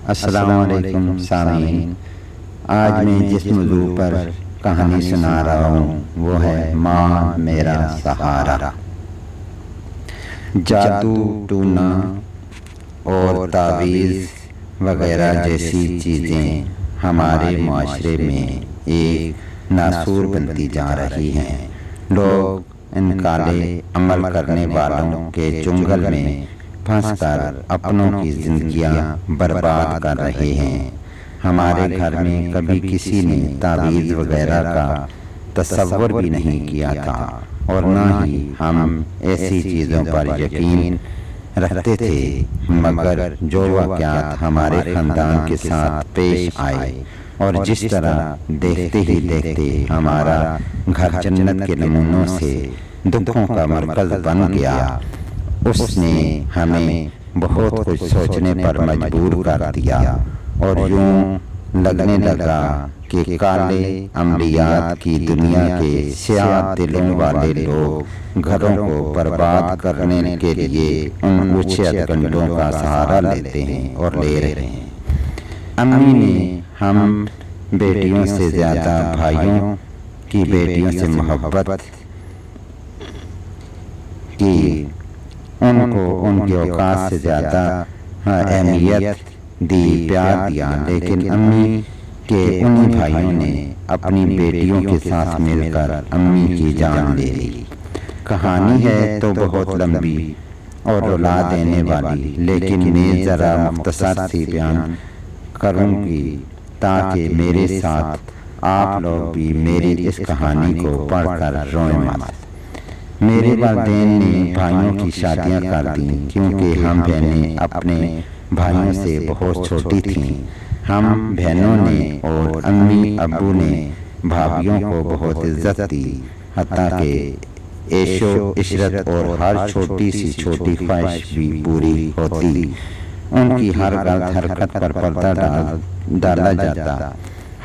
السلام علیکم سامعین، آج میں جس موضوع پر کہانی سنا رہا ہوں وہ ہے ماں میرا سہارا۔ جادو ٹونا اور تعویذ وغیرہ جیسی چیزیں ہمارے معاشرے میں ایک ناسور بنتی جا رہی ہیں۔ لوگ ان کالے عمل کرنے والوں کے چنگل میں پھنس کر اپنوں کی زندگیاں برباد کر رہے ہیں۔ ہمارے گھر میں کبھی کسی نے تعویذ وغیرہ کا تصور بھی نہیں کیا تھا اور نہ ہی ہم ایسی چیزوں پر یقین رکھتے تھے، مگر جو واقعات ہمارے خاندان کے ساتھ پیش آئے اور جس طرح دیکھتے ہی دیکھتے ہمارا گھر جنت کے نمونوں سے دکھوں کا مرکز بن گیا، اس نے ہمیں بہت کچھ سوچنے پر مجبور کر دیا اور یوں لگنے لگا کہ کالے عملیات کی دنیا کے سیاہ دلوں والے لوگ گھروں کو برباد کرنے کے لیے ان اوچھت گنڈوں کا سہارا لیتے ہیں اور لے رہے ہیں۔ امی نے ہم بیٹیوں سے زیادہ بھائیوں کی بیٹیوں سے محبت کی، ان کو ان کے اوقات سے زیادہ اہمیت دی، پیار دیا، لیکن امی کے انہی بھائیوں نے اپنی بیٹیوں کے ساتھ مل کر امی کی جان لے لی۔ کہانی ہے تو بہت لمبی اور رلا دینے والی، لیکن میں ذرا مختصر سی بیان کروں گی تاکہ میرے ساتھ آپ لوگ بھی میری اس کہانی کو پڑھ کر روئیں مت۔ میرے والدین نے بھائیوں کی شادیاں کر دیں کیونکہ ہم بہنیں اپنے بھائیوں سے بہت چھوٹی تھیں۔ ہم بہنوں نے اور امی ابو نے بھابھیوں کو بہت عزت دی، حتیٰ کہ عیش و عشرت اور ہر چھوٹی سی چھوٹی خواہش بھی پوری ہوتی۔ ان کی ہر غلط حرکت پر پردہ ڈالا جاتا،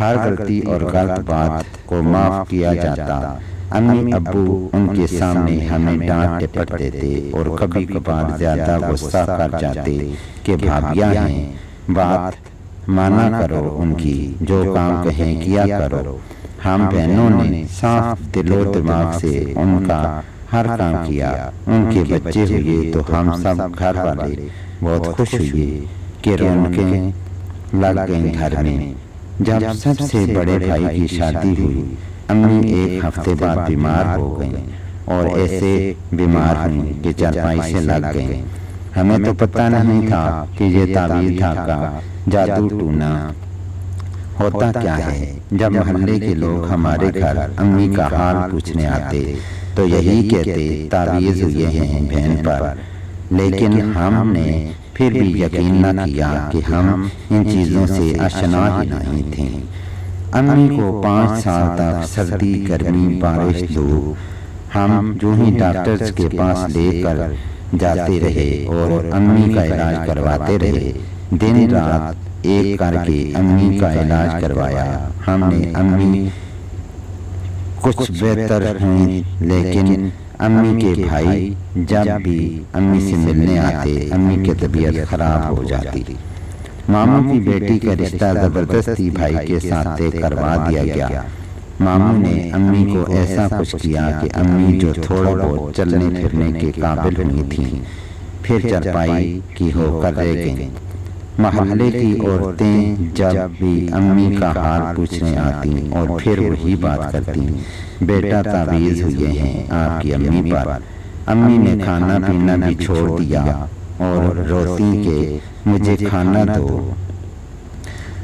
ہر غلطی اور غلط بات کو معاف کیا جاتا۔ امی ابو ان کے سامنے ہمیں ڈانٹ ٹپٹ دیتے اور کبھی کبھار زیادہ غصہ کر جاتے کہ بھابھیاں ہیں، بات مانا کرو ان کی، جو کام کہیں کیا کرو۔ ہم بہنوں نے صاف دل و دماغ سے ان کا ہر کام کیا۔ ان کے بچے ہوئے تو ہم سب گھر والے بہت خوش ہوئے کہ رونقیں لگ گئیں گھر میں۔ جب سب سے بڑے بھائی کی شادی ہوئی، امی ایک ہفتے بعد بیمار ہو گئیں اور ایسے بیمار ہوئیں کہ چارپائی سے لگ گئیں۔ ہمیں تو پتہ نہیں تھا کہ یہ تعویذ دھاگا جادو ٹونا ہوتا کیا ہے۔ جب محلے کے لوگ ہمارے گھر امی کا حال پوچھنے آتے تو یہی کہتے تعویذ ہوئے ہیں بہن پر، لیکن ہم نے پھر بھی یقین نہ کیا کہ ہم ان چیزوں سے آشنا ہی نہیں تھے۔ امی کو 5 سال تک سردی، گرمی، بارش، دھوپ ہم جو ہی ڈاکٹرز کے پاس لے کر جاتے رہے اور امی کا علاج کرواتے رہے، دن رات ایک کر کے امی کا علاج کروایا۔ ہم نے امی کچھ بہتر ہوئی، لیکن امی کے بھائی جب بھی امی سے ملنے آتے امی کی طبیعت خراب ہو جاتی۔ ماموں کی بیٹی کا رشتہ زبردستی بھائی کے ساتھ طے کروا دیا گیا۔ ماموں نے امی کو ایسا کچھ کیا کہ امی جو تھوڑا بہت چلنے پھرنے کے قابل ہوئی تھیں، پھر چارپائی کی ہو کر رہ گئیں۔ محلے کی عورتیں جب بھی امی کا حال پوچھنے آتی اور پھر وہی بات کرتی، بیٹا تعویذ ہوئے ہیں آپ کی امی پر۔ امی نے کھانا پینا بھی چھوڑ دیا اور روتی کہ مجھے کھانا دو۔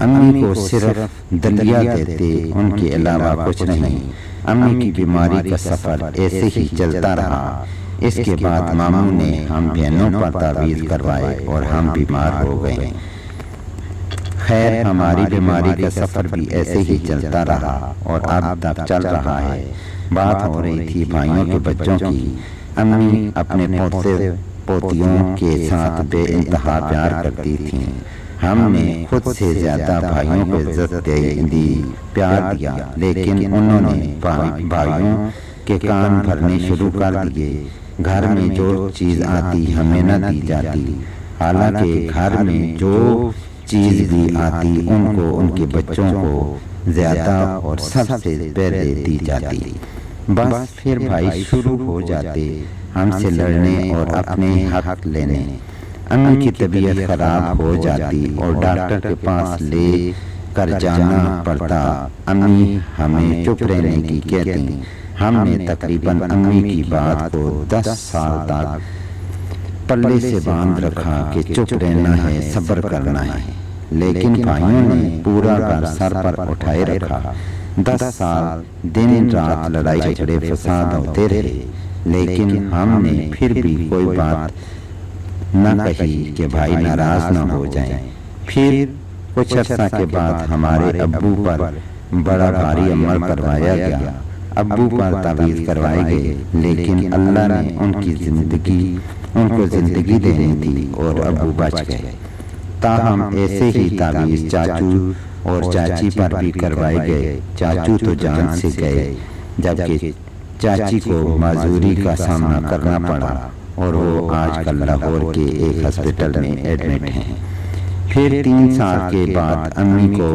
امی کو صرف دلیا دیتے، ان کے علاوہ کچھ نہیں۔ امی کی بیماری کا سفر ایسے ہی چلتا رہا۔ اس کے بعد ماموں نے ہم بہنوں پر تعویذ کروائے اور ہم بیمار ہو گئے۔ خیر، ہماری بیماری کا سفر بھی ایسے ہی چلتا رہا اور اب تک چل رہا ہے۔ بات ہو رہی تھی بھائیوں کے بچوں کی۔ امی اپنے پوتے پوتیوں کے ساتھ بے انتہا پیار کرتی تھیں۔ ہم نے خود سے زیادہ بھائیوں کو عزت دی، پیار دیا، لیکن انہوں نے بھائیوں کے کان بھرنے شروع کر دیے۔ گھر میں جو چیز آتی ہمیں نہ دی جاتی، حالانکہ گھر میں جو چیز بھی آتی ان کو ان کے بچوں کو زیادہ اور سب سے پہلے دی جاتی۔ بس پھر بھائی شروع ہو جاتے ہم سے لڑنے اور اپنے حق لینے۔ امی کی طبیعت خراب ہو جاتی اور ڈاکٹر کے پاس لے کر جانا پڑتا۔ امی ہمیں چپ رہنے کی کہتی۔ ہم نے تقریباً امی کی بات کو 10 سال تک پلے سے باندھ رکھا کہ چپ رہنا ہے، صبر کرنا ہے، لیکن بھائیوں نے پورا گھر سر پر اٹھائے رکھا۔ 10 سال دن رات لڑائی جھگڑے فساد ہوتے رہے، لیکن ہم نے پھر بھی کوئی بات نہ کہی کہ بھائی ناراض نہ ہو جائیں۔ پھر کچھ عرصہ کے بعد ہمارے ابو پر بڑا بھاری عمل کروایا گیا۔ ابو پر تعویذ کروائے گئے، لیکن اللہ نے ان کو زندگی دینی تھی اور ابو بچ گئے۔ تاہم ایسے ہی تعویذ چاچو اور چاچی پر بھی کروائے گئے۔ چاچو تو جان سے گئے، جبکہ چاچی کو معذوری کا سامنا کرنا پڑا اور وہ آج کل لاہور کے ایک ہسپتال میں ایڈمٹ ہیں۔ پھر 3 سال کے بعد امی کو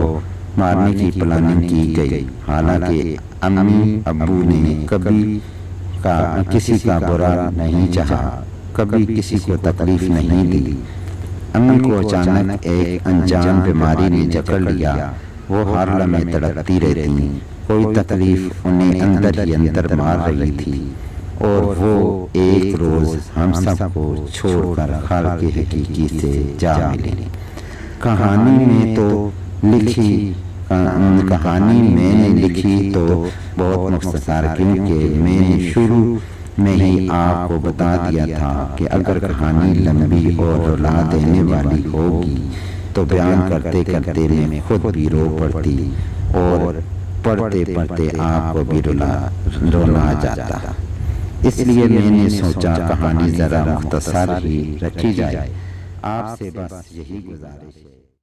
مارنے کی پلاننگ کی گئی، حالانکہ امی ابو نے کبھی کسی کا برا نہیں چاہا، کبھی کسی کو تکلیف نہیں دی۔ امی کو اچانک ایک انجان بیماری نے جکڑ لیا، وہ ہر لمحے تڑپتی رہتی، کوئی تکلیف انہیں اندر ہی اندر مار رہی تھی، اور وہ ایک روز ہم سب کو چھوڑ کر خالق حقیقی سے جا ملی۔ کہانی میں نے لکھی تو بہت مختصر، کیونکہ میں نے شروع میں ہی آپ کو بتا دیا تھا کہ اگر کہانی لمبی اور رلا دینے والی ہوگی تو بیان کرتے کرتے میں خود بھی رو پڑتی اور پڑھتے پڑھتے آپ کو بھی رونا آ جاتا۔ اس لیے میں نے سوچا کہانی ذرا مختصر ہی رکھی جائے۔ آپ سے بس یہی گزارش ہے۔